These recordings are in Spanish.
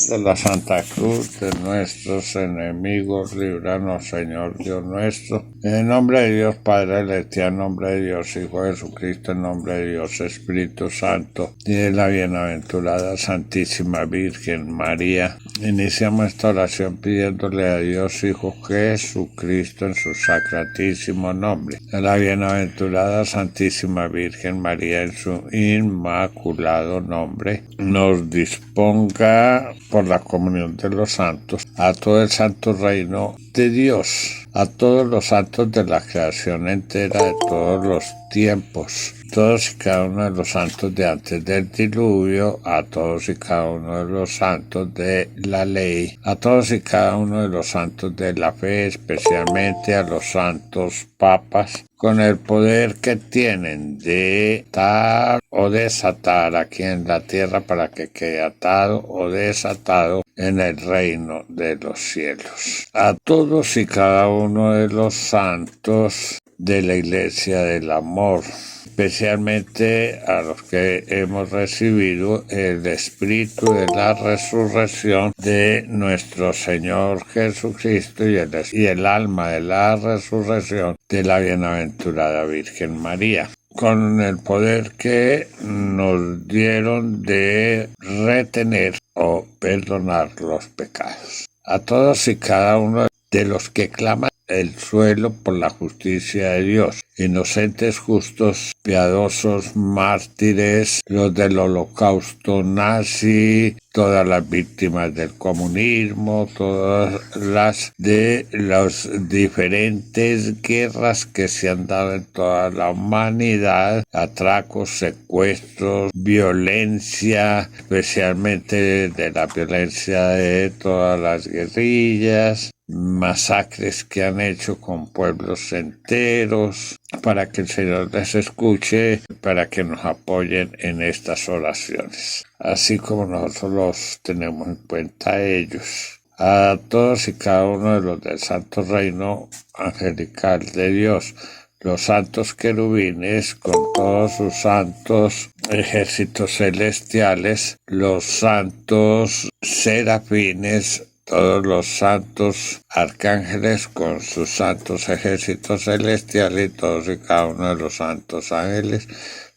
de la Santa Cruz de nuestros enemigos, líbranos, Señor Dios nuestro. En el nombre de Dios Padre Celestial, en nombre de Dios Hijo Jesucristo, en nombre de Dios Espíritu Santo y de la bienaventurada Santísima Virgen María, iniciamos esta oración pidiéndole a Dios Hijo Jesucristo en su sacratísimo nombre, a la bienaventurada Santísima Virgen María en su inmaculado nombre, nos disponga por la comunión de los santos a todo el santo reino de Dios, a todos los santos de la creación entera de todos los tiempos, todos y cada uno de los santos de antes del diluvio, a todos y cada uno de los santos de la ley, a todos y cada uno de los santos de la fe, especialmente a los santos papas, con el poder que tienen de atar o desatar aquí en la tierra para que quede atado o desatado en el reino de los cielos. A todos y cada uno de los santos de la Iglesia del Amor, especialmente a los que hemos recibido el Espíritu de la resurrección de nuestro Señor Jesucristo y el alma de la resurrección de la bienaventurada Virgen María, con el poder que nos dieron de retener o perdonar los pecados. A todos y cada uno de los que claman el suelo por la justicia de Dios, inocentes, justos, piadosos, mártires, los del holocausto nazi, todas las víctimas del comunismo, todas las de las diferentes guerras que se han dado en toda la humanidad, atracos, secuestros, violencia, especialmente de la violencia de todas las guerrillas, masacres que han hecho con pueblos enteros, para que el Señor les escuche, para que nos apoyen en estas oraciones, así como nosotros los tenemos en cuenta a ellos. A todos y cada uno de los del Santo Reino Angelical de Dios, los santos querubines con todos sus santos ejércitos celestiales, los santos serafines, todos los santos arcángeles con sus santos ejércitos celestiales y todos y cada uno de los santos ángeles,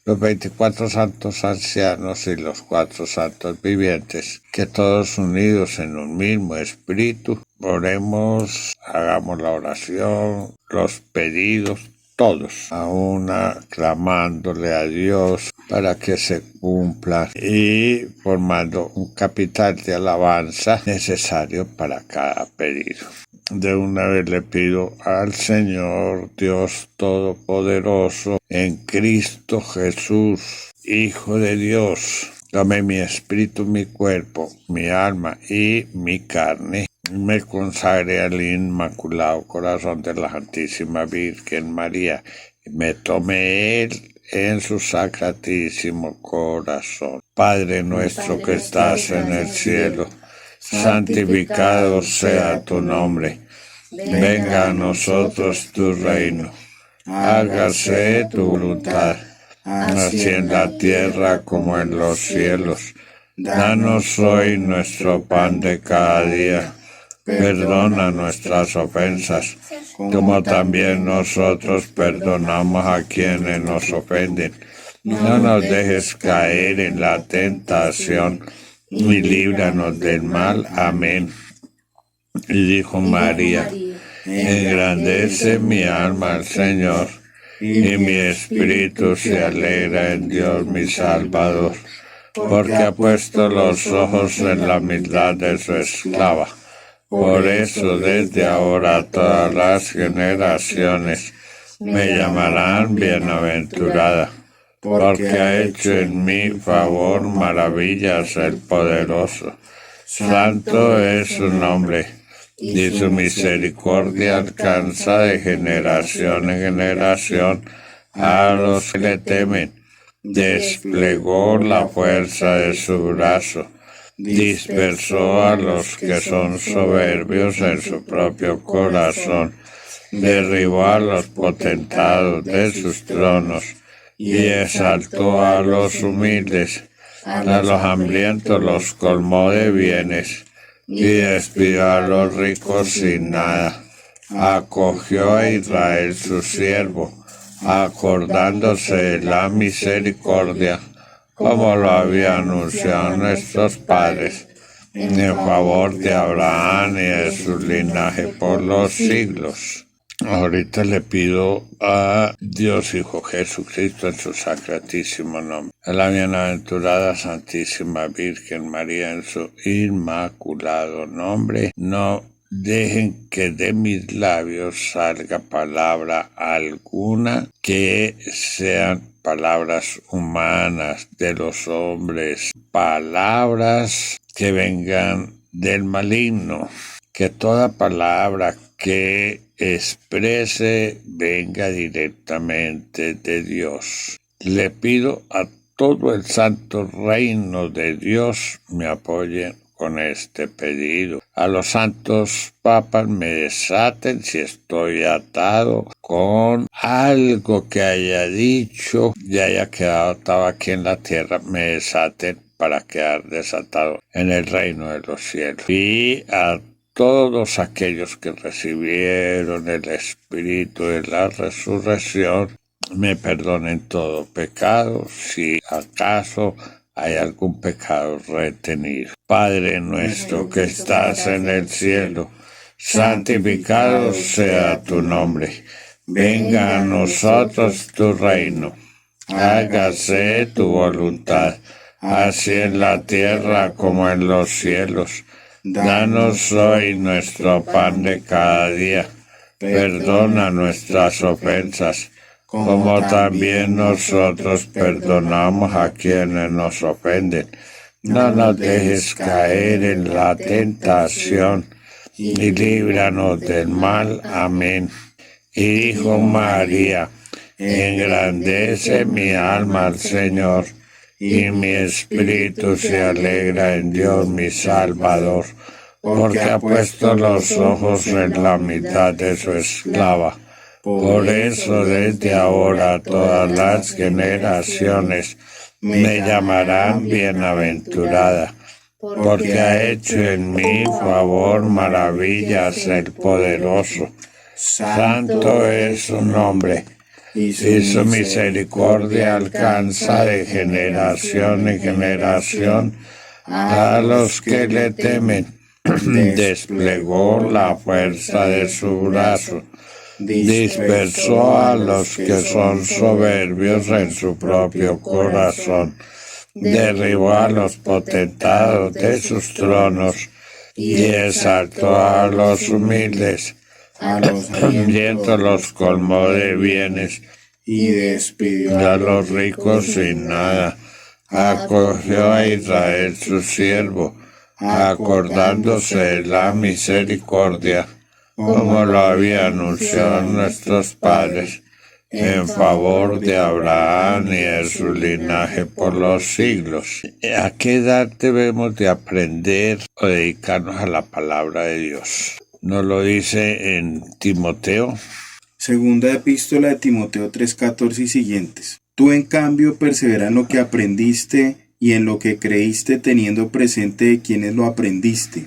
los 24 santos ancianos y los 4 santos vivientes, que todos unidos en un mismo espíritu, oremos, hagamos la oración, los pedidos, todos a una, clamándole a Dios para que se cumpla y formando un capital de alabanza necesario para cada pedido. De una vez le pido al Señor Dios Todopoderoso, en Cristo Jesús, Hijo de Dios, tome mi espíritu, mi cuerpo, mi alma y mi carne, me consagre al Inmaculado Corazón de la Santísima Virgen María, y me tome Él en su sacratísimo corazón. Padre nuestro que estás en el cielo, santificado sea tu nombre. Venga a nosotros tu reino. Hágase tu voluntad, así en la tierra como en los cielos. Danos hoy nuestro pan de cada día. Perdona nuestras ofensas, como también nosotros perdonamos a quienes nos ofenden. No nos dejes caer en la tentación, y líbranos del mal. Amén. Y dijo María: engrandece mi alma al Señor, y mi espíritu se alegra en Dios mi Salvador, porque ha puesto los ojos en la humildad de su esclava. Por eso desde ahora todas las generaciones me llamarán bienaventurada, porque ha hecho en mi favor maravillas el poderoso. Santo es su nombre, y su misericordia alcanza de generación en generación a los que le temen. Desplegó la fuerza de su brazo, dispersó a los que son soberbios en su propio corazón, derribó a los potentados de sus tronos y exaltó a los humildes. A los hambrientos los colmó de bienes y despidió a los ricos sin nada. Acogió a Israel su siervo, acordándose de la misericordia, como lo había anunciado nuestros padres, en favor de Abraham y de su linaje por los siglos. Ahorita le pido a Dios Hijo Jesucristo en su sacratísimo nombre, a la bienaventurada Santísima Virgen María en su inmaculado nombre, no dejen que de mis labios salga palabra alguna que sean palabras humanas de los hombres, palabras que vengan del maligno, que toda palabra que exprese venga directamente de Dios. Le pido a todo el santo reino de Dios me apoyen con este pedido. A los santos papas me desaten si estoy atado con algo que haya dicho y haya quedado atado aquí en la tierra, me desaten para quedar desatado en el reino de los cielos. Y a todos aquellos que recibieron el Espíritu de la resurrección, me perdonen todo pecado, si acaso hay algún pecado retenido. Padre nuestro que estás en el cielo, santificado sea tu nombre. Venga a nosotros tu reino. Hágase tu voluntad, así en la tierra como en los cielos. Danos hoy nuestro pan de cada día. Perdona nuestras ofensas, como también nosotros perdonamos a quienes nos ofenden. No nos dejes caer en la tentación, y líbranos del mal. Amén. Y dijo María: engrandece mi alma al Señor, y mi espíritu se alegra en Dios mi Salvador, porque ha puesto los ojos en la mitad de su esclava. Por eso desde ahora todas las generaciones me llamarán bienaventurada, porque ha hecho en mi favor maravillas el poderoso. Santo es su nombre, y su misericordia alcanza de generación en generación a los que le temen. Desplegó la fuerza de su brazo, dispersó a los que son soberbios en su propio corazón, derribó a los potentados de sus tronos y exaltó a los humildes. A los hambrientos los colmó de bienes y despidió a los ricos sin nada. Acogió a Israel su siervo, acordándose de la misericordia, como lo había anunciado nuestros padres, en favor de Abraham y de su linaje por los siglos. ¿A qué edad debemos de aprender o dedicarnos a la palabra de Dios? Nos lo dice en Timoteo. Segunda epístola de Timoteo 3:14 y siguientes. Tú en cambio persevera en lo que aprendiste y en lo que creíste, teniendo presente de quienes lo aprendiste,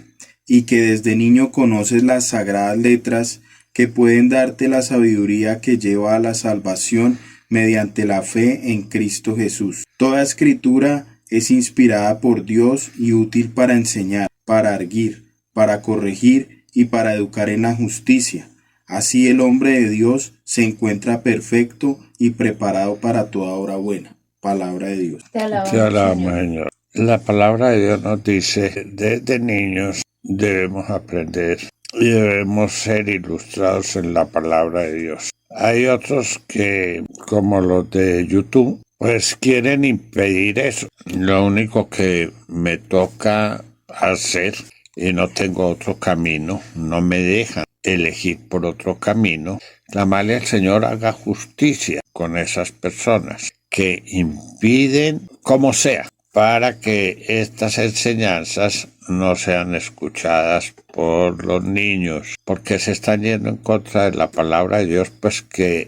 y que desde niño conoces las sagradas letras que pueden darte la sabiduría que lleva a la salvación mediante la fe en Cristo Jesús. Toda escritura es inspirada por Dios y útil para enseñar, para arguir, para corregir y para educar en la justicia. Así el hombre de Dios se encuentra perfecto y preparado para toda obra buena. Palabra de Dios. Te alabamos, Señor. La palabra de Dios nos dice, desde niños debemos aprender y debemos ser ilustrados en la palabra de Dios. Hay otros que, como los de YouTube, pues quieren impedir eso. Lo único que me toca hacer, y no tengo otro camino, no me dejan elegir por otro camino, clamarle al Señor haga justicia con esas personas que impiden, como sea, para que estas enseñanzas no sean escuchadas por los niños, porque se están yendo en contra de la palabra de Dios, pues que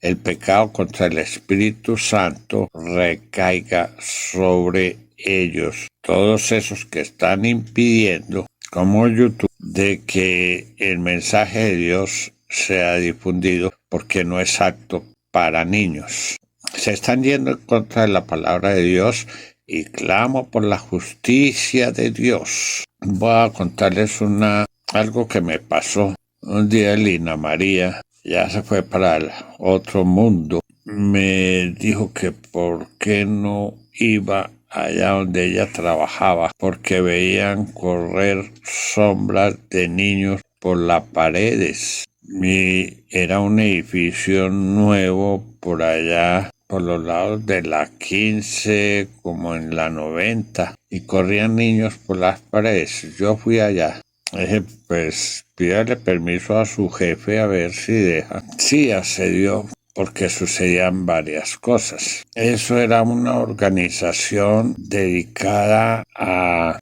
el pecado contra el Espíritu Santo recaiga sobre ellos. Todos esos que están impidiendo, como YouTube, de que el mensaje de Dios sea difundido porque no es apto para niños. Se están yendo en contra de la palabra de Dios y clamo por la justicia de Dios. Voy a contarles algo que me pasó. Un día Lina María ya se fue para el otro mundo. Me dijo que por qué no iba allá donde ella trabajaba, porque veían correr sombras de niños por las paredes. Era un edificio nuevo por allá, por los lados de la 15, como en la 90, y corrían niños por las paredes. Yo fui allá. Dije, pues pídale permiso a su jefe a ver si deja. Sí, accedió, porque sucedían varias cosas. Eso era una organización dedicada a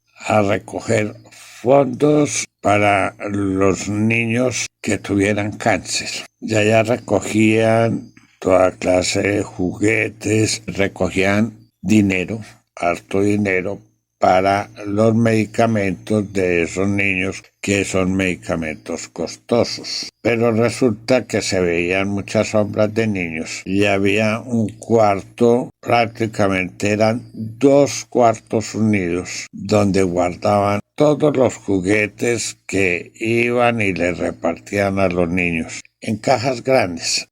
recoger fondos para los niños que tuvieran cáncer. Y allá recogían toda clase de juguetes, recogían dinero, harto dinero, para los medicamentos de esos niños, que son medicamentos costosos. Pero resulta que se veían muchas sombras de niños y había un cuarto, prácticamente eran 2 cuartos unidos, donde guardaban todos los juguetes que iban y les repartían a los niños. En cajas grandes.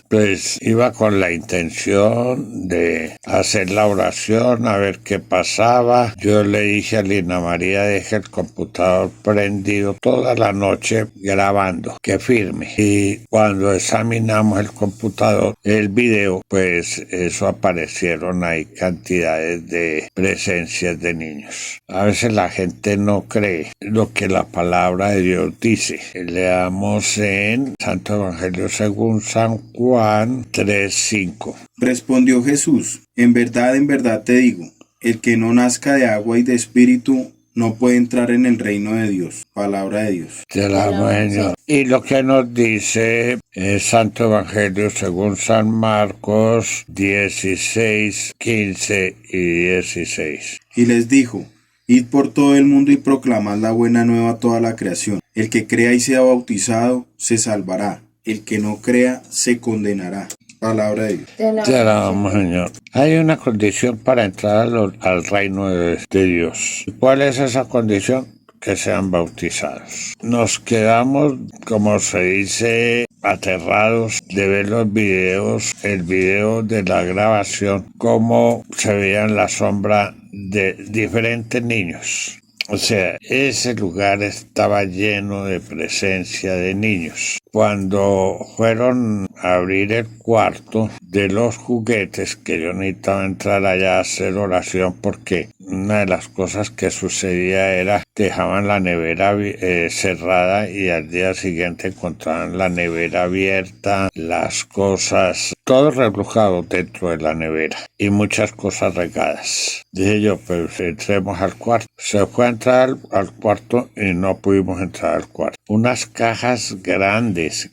Pues iba con la intención de hacer la oración, a ver qué pasaba. Yo le dije a Lina María, deje el computador prendido toda la noche grabando, que firme. Y cuando examinamos el computador, el video, pues eso aparecieron ahí cantidades de presencias de niños. A veces la gente no cree lo que la palabra de Dios dice. Leamos en Santo Evangelio según San Juan 3:5. Respondió Jesús: en verdad te digo, el que no nazca de agua y de espíritu no puede entrar en el reino de Dios. Palabra de Dios. Te alabamos, Señor. Y lo que nos dice Santo Evangelio según San Marcos 16, 15 y 16. Y les dijo: id por todo el mundo y proclamad la buena nueva a toda la creación. El que crea y sea bautizado se salvará. El que no crea se condenará. Palabra de Dios. Te alabamos, Señor. Hay una condición para entrar al reino de Dios. ¿Cuál es esa condición? Que sean bautizados. Nos quedamos, como se dice, aterrados de ver los videos, el video de la grabación, cómo se veían la sombra de diferentes niños. O sea, ese lugar estaba lleno de presencia de niños. Cuando fueron a abrir el cuarto de los juguetes, que yo necesitaba entrar allá a hacer oración, porque una de las cosas que sucedía era que dejaban la nevera cerrada y al día siguiente encontraban la nevera abierta, las cosas, todo rebrujado dentro de la nevera y muchas cosas regadas. Dije yo, pues entremos al cuarto. Se fue a entrar al cuarto y no pudimos entrar al cuarto. Unas cajas grandes,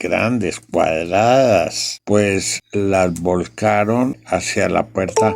cuadradas, pues las volcaron hacia la puerta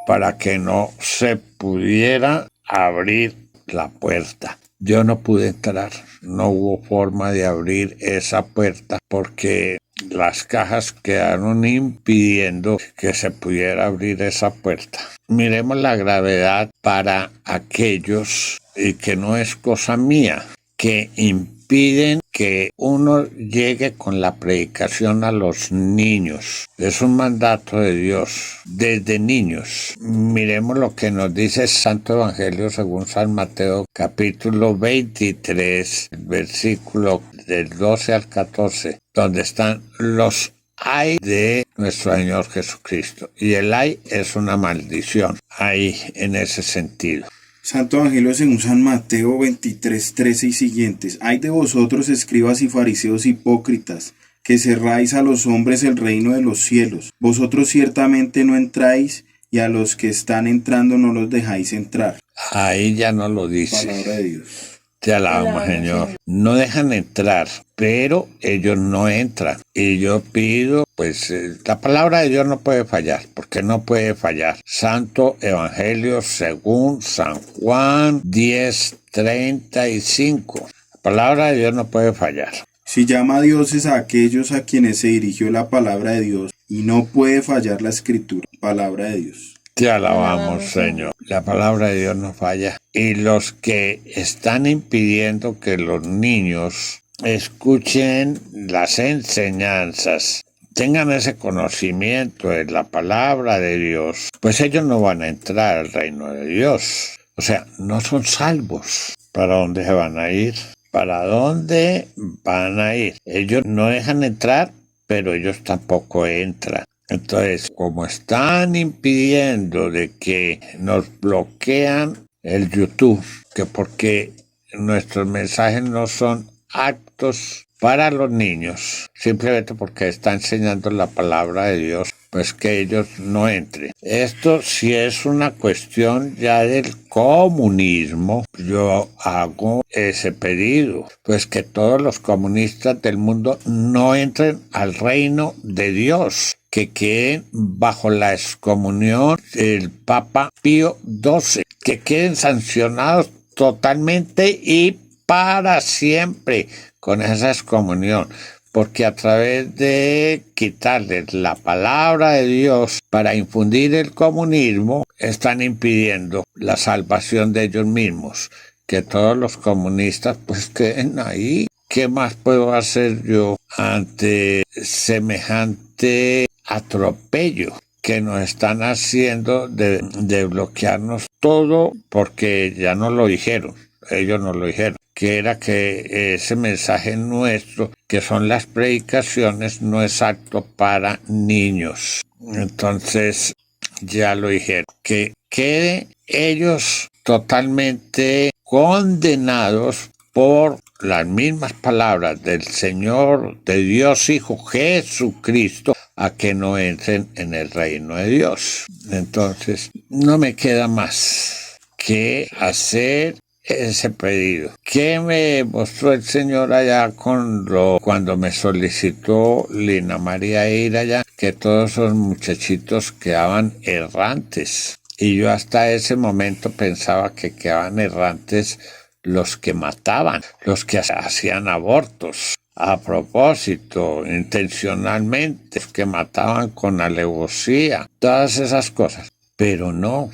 para que no se pudiera abrir la puerta. Yo no pude entrar, no hubo forma de abrir esa puerta porque las cajas quedaron impidiendo que se pudiera abrir esa puerta. Miremos la gravedad para aquellos, y que no es cosa mía, que impiden que uno llegue con la predicación a los niños. Es un mandato de Dios desde niños. Miremos lo que nos dice el Santo Evangelio según San Mateo, capítulo 23, versículo del 12 al 14, donde están los ay de nuestro Señor Jesucristo. Y el ay es una maldición, ahí en ese sentido. Santo Evangelio según San Mateo 23, 13 y siguientes. Ay de vosotros, escribas y fariseos hipócritas, que cerráis a los hombres el reino de los cielos. Vosotros ciertamente no entráis, y a los que están entrando no los dejáis entrar. Ahí ya no lo dice. Palabra de Dios. Te alabamos, Señor. No dejan entrar, pero ellos no entran. Y yo pido, pues, la palabra de Dios no puede fallar, porque no puede fallar. Santo Evangelio según San Juan 10:35. La palabra de Dios no puede fallar. Si llama dioses a aquellos a quienes se dirigió la palabra de Dios, y no puede fallar la escritura, palabra de Dios. Te alabamos, Señor. La palabra de Dios no falla. Y los que están impidiendo que los niños escuchen las enseñanzas, tengan ese conocimiento de la palabra de Dios, pues ellos no van a entrar al reino de Dios. O sea, no son salvos. ¿Para dónde se van a ir? ¿Para dónde van a ir? Ellos no dejan entrar, pero ellos tampoco entran. Entonces, como están impidiendo de que nos bloquean el YouTube, que porque nuestros mensajes no son aptos para los niños, simplemente porque está enseñando la palabra de Dios, pues que ellos no entren. Esto sí es una cuestión ya del comunismo. Yo hago ese pedido, pues que todos los comunistas del mundo no entren al reino de Dios, que queden bajo la excomunión del Papa Pío XII, que queden sancionados totalmente y para siempre con esa excomunión, porque a través de quitarles la palabra de Dios para infundir el comunismo, están impidiendo la salvación de ellos mismos, que todos los comunistas pues queden ahí. ¿Qué más puedo hacer yo ante semejante atropello que nos están haciendo de bloquearnos todo? Porque ya no lo dijeron, ellos no lo dijeron, que era que ese mensaje nuestro, que son las predicaciones, no es apto para niños. Entonces ya lo dijeron, que queden ellos totalmente condenados por las mismas palabras del Señor, de Dios Hijo Jesucristo, a que no entren en el reino de Dios. Entonces, no me queda más que hacer ese pedido. ¿Qué me mostró el Señor allá cuando me solicitó Lina María ir allá? Que todos esos muchachitos quedaban errantes. Y yo hasta ese momento pensaba que quedaban errantes los que mataban, los que hacían abortos a propósito, intencionalmente, los que mataban con alevosía, todas esas cosas. Pero no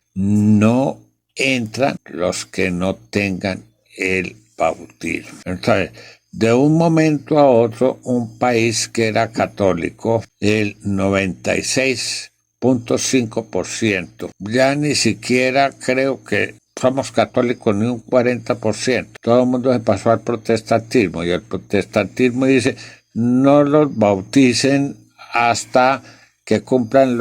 entran los que no tengan el bautismo. Entonces, de un momento a otro, un país que era católico, el 96.5%, ya ni siquiera creo que somos católicos ni un 40%. Todo el mundo se pasó al protestantismo y el protestantismo dice no los bauticen hasta que cumplan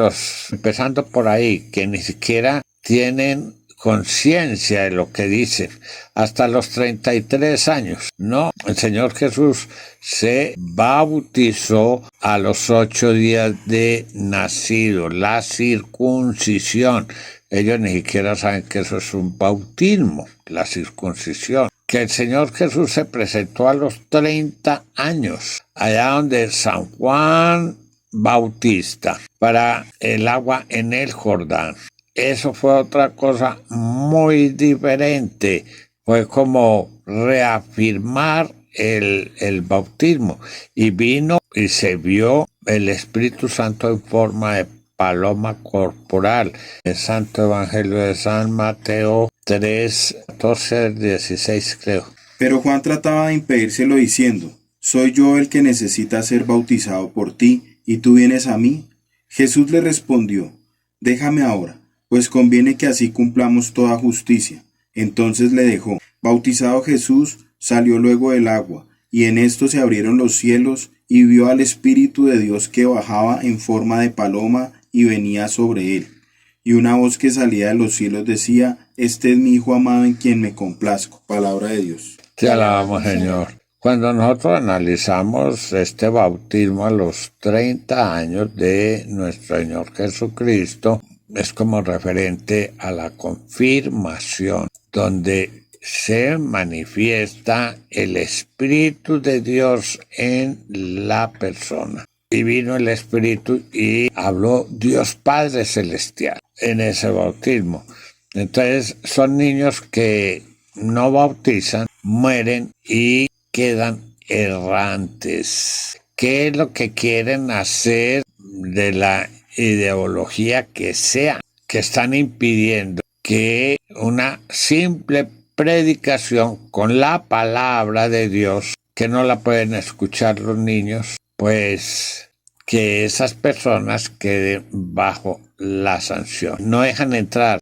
empezando por ahí, que ni siquiera tienen conciencia de lo que dicen, hasta los 33 años. No, el Señor Jesús se bautizó a los 8 días de nacido, la circuncisión. Ellos ni siquiera saben que eso es un bautismo, la circuncisión. Que el Señor Jesús se presentó a los 30 años, allá donde San Juan Bautista, para el agua en el Jordán. Eso fue otra cosa muy diferente. Fue como reafirmar el bautismo. Y vino y se vio el Espíritu Santo en forma de paloma corporal. El Santo Evangelio de San Mateo 3, 14, 16 creo. Pero Juan trataba de impedírselo diciendo: ¿soy yo el que necesita ser bautizado por ti, y tú vienes a mí? Jesús le respondió: déjame ahora, pues conviene que así cumplamos toda justicia. Entonces le dejó. Bautizado Jesús, salió luego del agua, y en esto se abrieron los cielos, y vio al Espíritu de Dios que bajaba en forma de paloma y venía sobre él. Y una voz que salía de los cielos decía: este es mi Hijo amado en quien me complazco. Palabra de Dios. Te alabamos, Señor. Cuando nosotros analizamos este bautismo a los 30 años de nuestro Señor Jesucristo, es como referente a la confirmación, donde se manifiesta el Espíritu de Dios en la persona. Y vino el Espíritu y habló Dios Padre Celestial en ese bautismo. Entonces son niños que no bautizan, mueren y quedan errantes. ¿Qué es lo que quieren hacer de la ideología que sea? Que están impidiendo que una simple predicación con la palabra de Dios, que no la pueden escuchar los niños, pues que esas personas queden bajo la sanción. No dejan entrar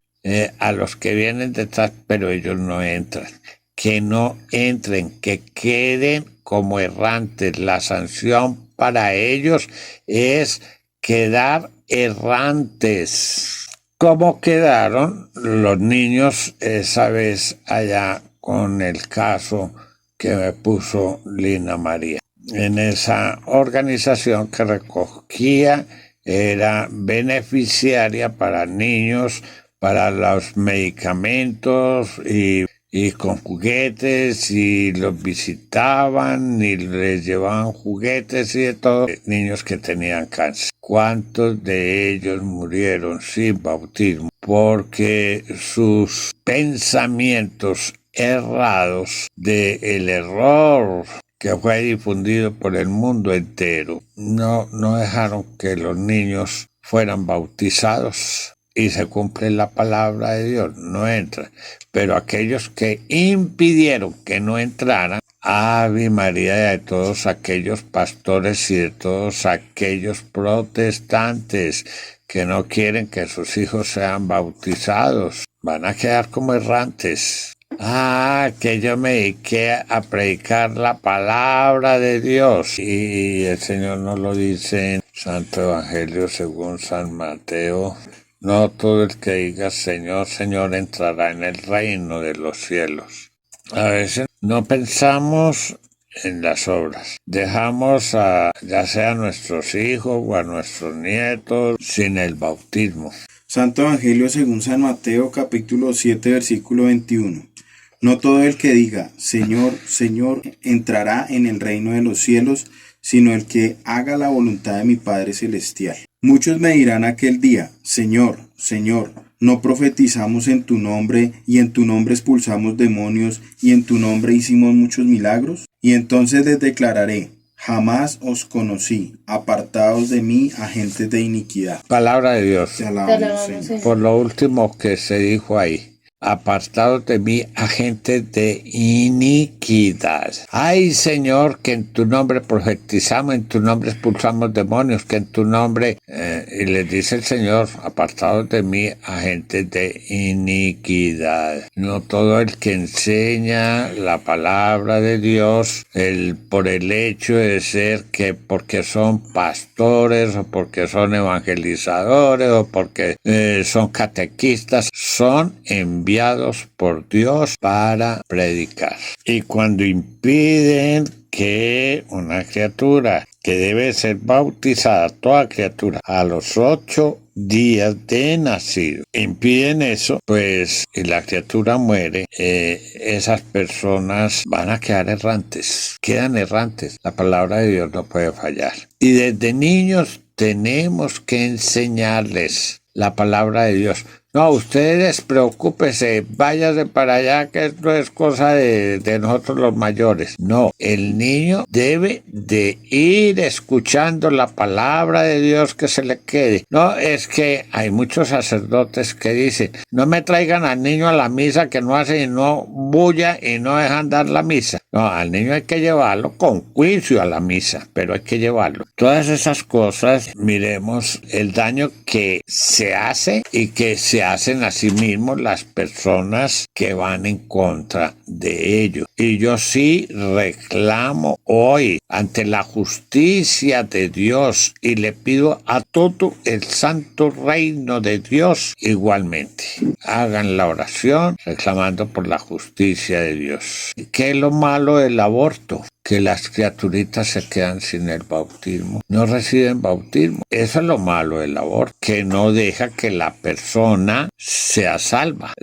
a los que vienen detrás, pero ellos no entran. Que no entren, que queden como errantes. La sanción para ellos es quedar errantes. ¿Cómo quedaron los niños esa vez allá con el caso que me puso Lina María? En esa organización que recogía, era beneficiaria para niños, para los medicamentos y con juguetes, y los visitaban y les llevaban juguetes y de todo. Niños que tenían cáncer. ¿Cuántos de ellos murieron sin bautismo? Porque sus pensamientos errados del error que fue difundido por el mundo entero no dejaron que los niños fueran bautizados. Y se cumple la palabra de Dios, no entra. Pero aquellos que impidieron que no entraran, Ave María, de todos aquellos pastores y de todos aquellos protestantes que no quieren que sus hijos sean bautizados, van a quedar como errantes. Que yo me dediqué a predicar la palabra de Dios, y el Señor nos lo dice en Santo Evangelio según San Mateo. No todo el que diga Señor, Señor entrará en el reino de los cielos. A veces no pensamos en las obras. Dejamos ya sea a nuestros hijos o a nuestros nietos sin el bautismo. Santo Evangelio según San Mateo, capítulo 7, versículo 21. No todo el que diga Señor, Señor entrará en el reino de los cielos, sino el que haga la voluntad de mi Padre Celestial. Muchos me dirán aquel día, Señor, Señor, ¿no profetizamos en tu nombre, y en tu nombre expulsamos demonios, y en tu nombre hicimos muchos milagros? Y entonces les declararé, jamás os conocí, apartados de mí, agentes de iniquidad. Palabra de Dios. Te alabamos, Señor. Por lo último que se dijo ahí. Apartados de mí, agentes de iniquidad. Ay, Señor, que en tu nombre profetizamos, en tu nombre expulsamos demonios, que en tu nombre, y les dice el Señor, apartados de mí, agentes de iniquidad. No todo el que enseña la palabra de Dios, por el hecho de ser que porque son pastores, o porque son evangelizadores, o porque son catequistas, son enviados por Dios para predicar. Y cuando impiden que una criatura que debe ser bautizada, toda criatura, a los 8 días de nacido, impiden eso, pues y la criatura muere, esas personas van a quedar errantes, quedan errantes. La palabra de Dios no puede fallar. Y desde niños tenemos que enseñarles la palabra de Dios. No, ustedes preocúpense, váyanse para allá, que esto es cosa de nosotros los mayores. No, el niño debe de ir escuchando la palabra de Dios que se le quede. No, es que hay muchos sacerdotes que dicen, no me traigan al niño a la misa, que no hace no bulla y no dejan dar la misa. No, al niño hay que llevarlo con juicio a la misa, pero hay que llevarlo. Todas esas cosas, miremos el daño que se hace y que se hacen a sí mismos las personas que van en contra de ellos. Y yo sí reclamo hoy ante la justicia de Dios y le pido a todo el santo reino de Dios igualmente. Hagan la oración reclamando por la justicia de Dios. ¿Qué es lo malo del aborto? que las criaturitas se quedan sin el bautismo, no reciben bautismo. Eso es lo malo del aborto, que no deja que la persona sea salva,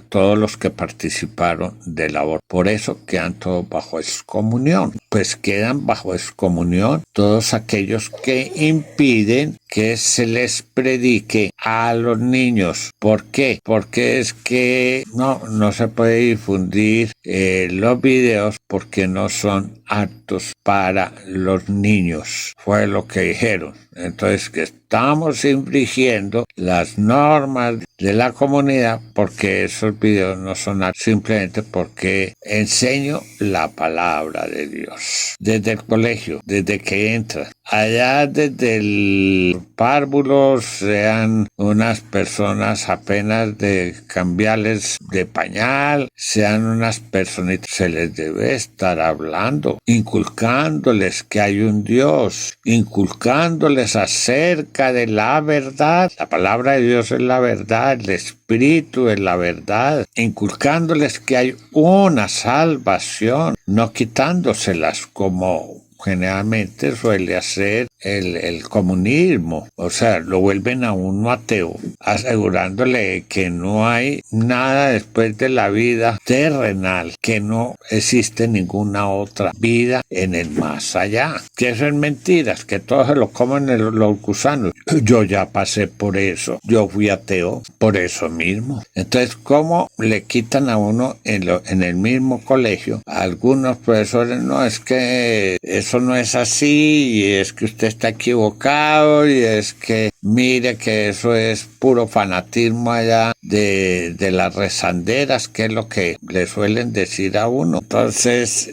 todos los que participaron del aborto. Por eso quedan todos bajo excomunión. Pues quedan bajo excomunión todos aquellos que impiden que se les predique a los niños. ¿Por qué? Porque es que no se puede difundir los videos porque no son aptos para los niños. Fue lo que dijeron. Entonces, que estamos infringiendo las normas de la comunidad porque esos videos no son aptos, simplemente porque enseño la palabra de Dios. Desde el colegio, desde que entras, allá desde el párvulo, sean unas personas apenas de cambiarles de pañal, sean unas personitas, se les debe estar hablando, inculcándoles que hay un Dios, inculcándoles acerca de la verdad. La palabra de Dios es la verdad, el Espíritu es la verdad, inculcándoles que hay una salvación, no quitándoselas como generalmente suele hacer el comunismo. O sea, lo vuelven a uno ateo, asegurándole que no hay nada después de la vida terrenal, que no existe ninguna otra vida en el más allá. Que eso es mentiras, que todo se lo comen los gusanos. Yo ya pasé por eso, yo fui ateo por eso mismo. Entonces, ¿cómo le quitan a uno en el mismo colegio a algunos profesores? No, es que eso no es así, y es que usted está equivocado, y es que mire que eso es puro fanatismo allá de las rezanderas, que es lo que le suelen decir a uno. Entonces,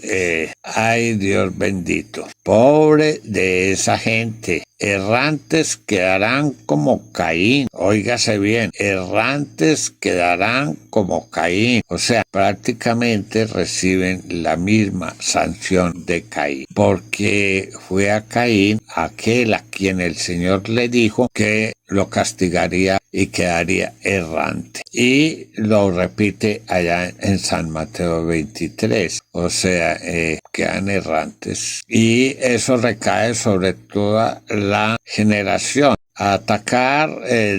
ay, Dios bendito, pobre de esa gente. Errantes quedarán como Caín. Óigase bien, errantes quedarán como Caín. O sea, prácticamente reciben la misma sanción de Caín, porque fue a Caín aquel a quien el Señor le dijo que lo castigaría y quedaría errante. Y lo repite allá en San Mateo 23. O sea, quedan errantes. Y eso recae sobre toda la generación. Atacar,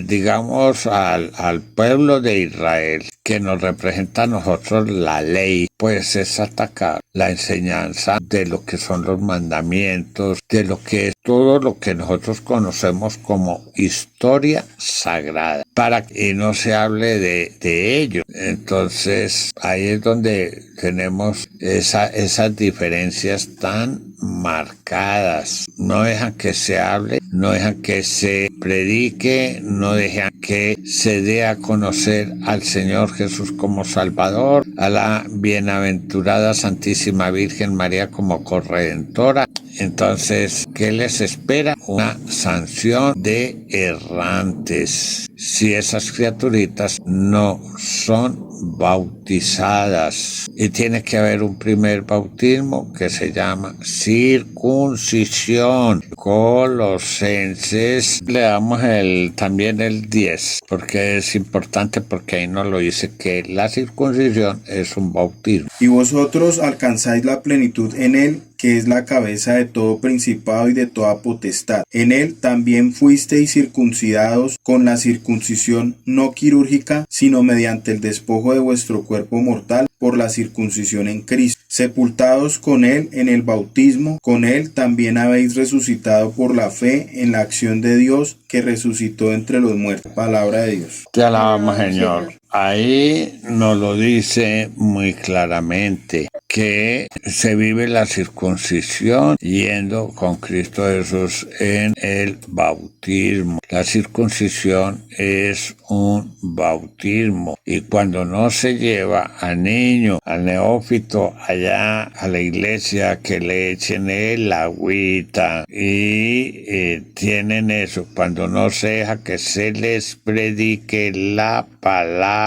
digamos, al pueblo de Israel, que nos representa a nosotros la ley, pues es atacar la enseñanza de lo que son los mandamientos, de lo que es todo lo que nosotros conocemos como historia sagrada, para que no se hable de ello. Entonces, ahí es donde tenemos esas diferencias tan marcadas. No dejan que se hable, no dejan que se predique, no dejan que se dé a conocer al Señor Jesús como Salvador, a la bienaventurada Santísima Virgen María como corredentora. Entonces, ¿qué les espera? Una sanción de errantes si esas criaturitas no son bautizadas. Y tiene que haber un primer bautismo que se llama circuncisión. Colosenses, le damos también el 10, porque es importante, porque ahí nos lo dice, que la circuncisión es un bautismo. Y vosotros alcanzáis la plenitud en él, que es la cabeza de todo principado y de toda potestad. En él también fuisteis circuncidados con la circuncisión no quirúrgica, sino mediante el despojo de vuestro cuerpo mortal por la circuncisión en Cristo. Sepultados con él en el bautismo, con él también habéis resucitado por la fe en la acción de Dios que resucitó entre los muertos. Palabra de Dios. Te alabamos, Señor. Ahí nos lo dice muy claramente, que se vive la circuncisión yendo con Cristo Jesús en el bautismo. La circuncisión es un bautismo, y cuando no se lleva al niño, al neófito, allá a la iglesia, que le echen el agüita, y tienen eso, cuando no se deja que se les predique la palabra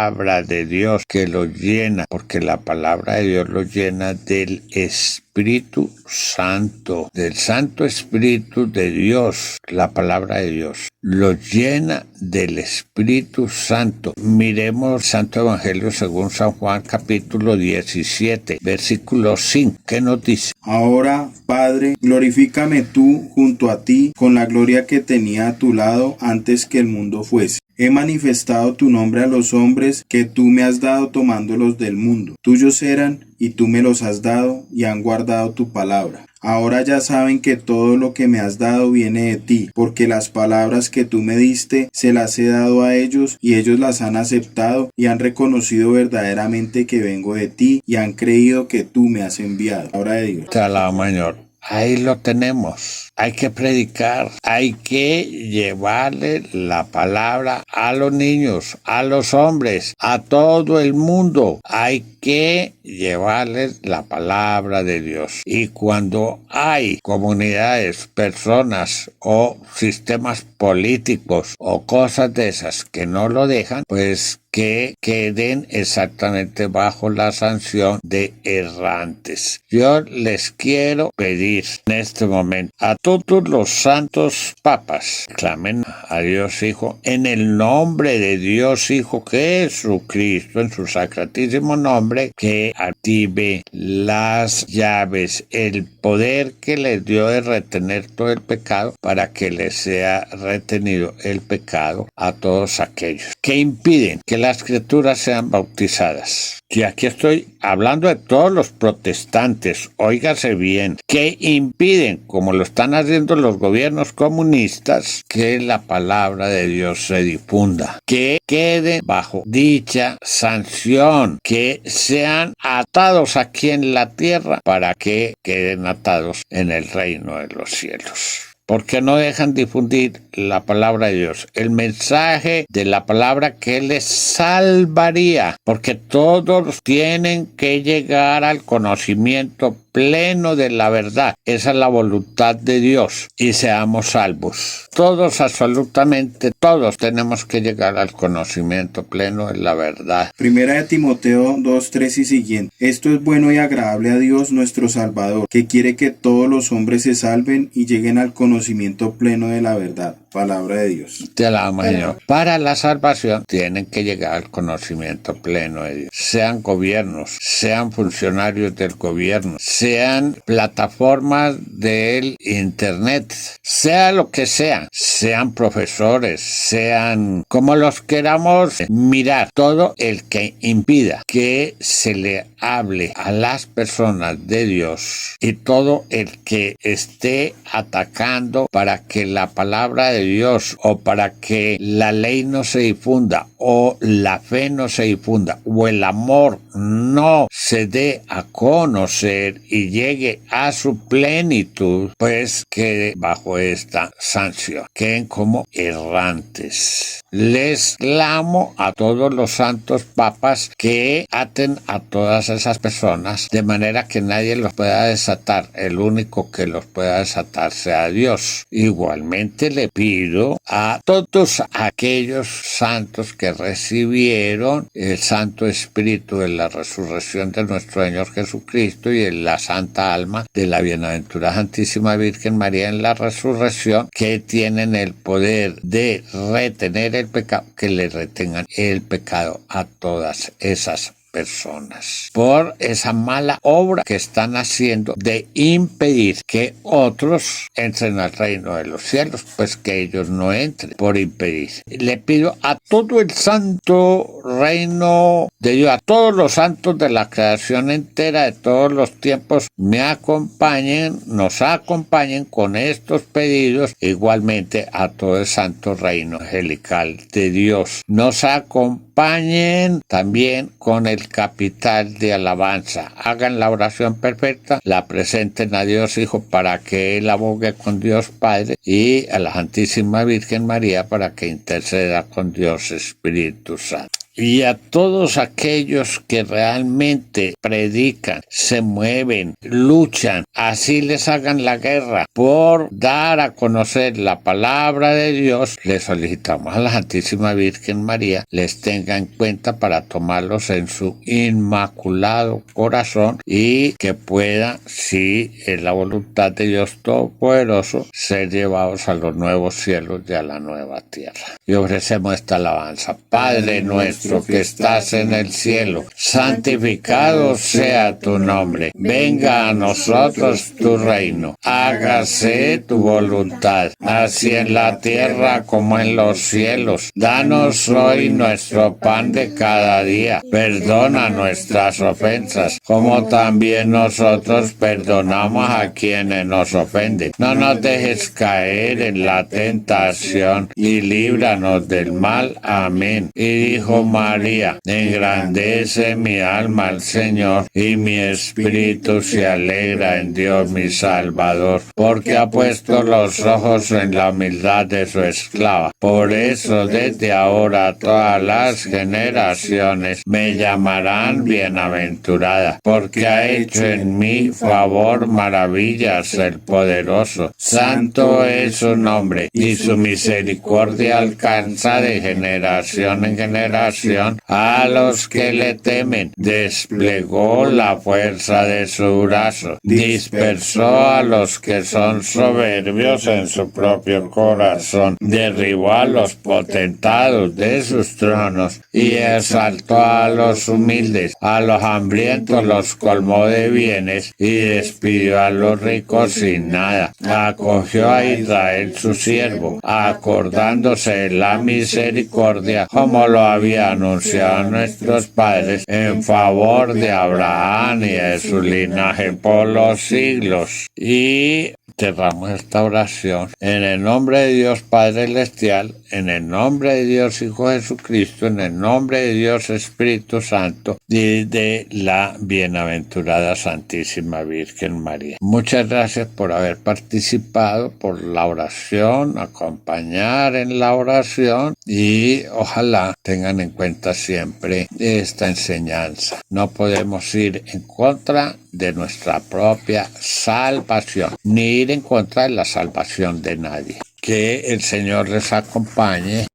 de Dios, que los llena, porque la palabra de Dios los llena llena del Espíritu Santo, del Santo Espíritu de Dios, la palabra de Dios. Lo llena del Espíritu Santo. Miremos Santo Evangelio según San Juan, capítulo 17, versículo 5. ¿Qué nos dice? Ahora, Padre, glorifícame tú junto a ti con la gloria que tenía a tu lado antes que el mundo fuese. He manifestado tu nombre a los hombres que tú me has dado tomándolos del mundo. Tuyos eran y tú me los has dado y han guardado tu palabra. Ahora ya saben que todo lo que me has dado viene de ti, porque las palabras que tú me diste se las he dado a ellos y ellos las han aceptado y han reconocido verdaderamente que vengo de ti y han creído que tú me has enviado. Palabra de Dios. Te alabo, Señor. Ahí lo tenemos. Hay que predicar, hay que llevarle la palabra a los niños, a los hombres, a todo el mundo. Hay que llevarles la palabra de Dios. Y cuando hay comunidades, personas o sistemas políticos o cosas de esas que no lo dejan, pues que queden exactamente bajo la sanción de errantes. Yo les quiero pedir en este momento a todos los santos papas, clamen a Dios Hijo en el nombre de Dios Hijo Jesucristo, en su sacratísimo nombre, que active las llaves, el poder que les dio de retener todo el pecado, para que les sea retenido el pecado a todos aquellos que impiden que las criaturas sean bautizadas. Y aquí estoy hablando de todos los protestantes, óigase bien, que impiden, como lo están haciendo los gobiernos comunistas, que la palabra de Dios se difunda, que quede bajo dicha sanción, que sean atados aquí en la tierra para que queden atados en el reino de los cielos. Porque no dejan difundir la palabra de Dios, el mensaje de la palabra que les salvaría, porque todos tienen que llegar al conocimiento pleno de la verdad. Esa es la voluntad de Dios, y seamos salvos. Todos, absolutamente todos, tenemos que llegar al conocimiento pleno de la verdad. Primera de Timoteo 2:3 y siguiente. Esto es bueno y agradable a Dios nuestro Salvador, que quiere que todos los hombres se salven y lleguen al conocimiento pleno de la verdad. Palabra de Dios. Te alabo, Señor. Para la salvación tienen que llegar al conocimiento pleno de Dios. Sean gobiernos, sean funcionarios del gobierno, sean plataformas del internet, sea lo que sea, sean profesores, sean como los queramos mirar, todo el que impida que se le hable a las personas de Dios, y todo el que esté atacando para que la palabra de Dios, o para que la ley no se difunda, o la fe no se difunda, o el amor no se dé a conocer y llegue a su plenitud, pues quede bajo esta sanción, queden como errantes. Les clamo a todos los santos papas que aten a todas esas personas, de manera que nadie los pueda desatar. El único que los pueda desatar sea Dios. Igualmente le pido a todos aquellos santos que recibieron el Santo Espíritu de la resurrección de nuestro Señor Jesucristo y en la santa alma de la bienaventurada Santísima Virgen María en la resurrección, que tienen el poder de retener el pecado, que le retengan el pecado a todas esas personas por esa mala obra que están haciendo de impedir que otros entren al reino de los cielos, pues que ellos no entren por impedir. Le pido a todo el santo reino de Dios, a todos los santos de la creación entera, de todos los tiempos, me acompañen, nos acompañen con estos pedidos. Igualmente a todo el santo reino angelical de Dios, nos acompañen también con el capital de alabanza. Hagan la oración perfecta, la presenten a Dios Hijo para que Él abogue con Dios Padre, y a la Santísima Virgen María para que interceda con Dios Espíritu Santo. y a todos aquellos que realmente predican, se mueven, luchan, así les hagan la guerra por dar a conocer la palabra de Dios, les solicitamos a la Santísima Virgen María les tenga en cuenta para tomarlos en su inmaculado corazón y que pueda, si es la voluntad de Dios Todopoderoso, ser llevados a los nuevos cielos y a la nueva tierra. Y ofrecemos esta alabanza. Padre nuestro que estás en el cielo, santificado sea tu nombre. Venga a nosotros tu reino. Hágase tu voluntad, así en la tierra como en los cielos. Danos hoy nuestro pan de cada día. Perdona nuestras ofensas, como también nosotros perdonamos a quienes nos ofenden. No nos dejes caer en la tentación y líbranos del mal. Amén. Y dijo María: engrandece mi alma al Señor, y mi espíritu se alegra en Dios mi Salvador, porque ha puesto los ojos en la humildad de su esclava. Por eso desde ahora todas las generaciones me llamarán bienaventurada, porque ha hecho en mí favor, maravillas el poderoso. Santo es su nombre, y su misericordia alcanza de generación en generación a los que le temen. Desplegó la fuerza de su brazo, dispersó a los que son soberbios en su propio corazón, derribó a los potentados de sus tronos y exaltó a los humildes. A los hambrientos los colmó de bienes y despidió a los ricos sin nada. Acogió a Israel su siervo, acordándose de la misericordia, como lo había anunciado nuestros padres, en favor de Abraham y de su linaje por los siglos. Y cerramos esta oración en el nombre de Dios Padre Celestial, en el nombre de Dios Hijo Jesucristo, en el nombre de Dios Espíritu Santo y de la bienaventurada Santísima Virgen María. Muchas gracias por haber participado, por la oración, acompañar en la oración, y ojalá tengan en cuenta siempre esta enseñanza. No podemos ir en contra de nuestra propia salvación, ni ir en contra de la salvación de nadie. Que el Señor les acompañe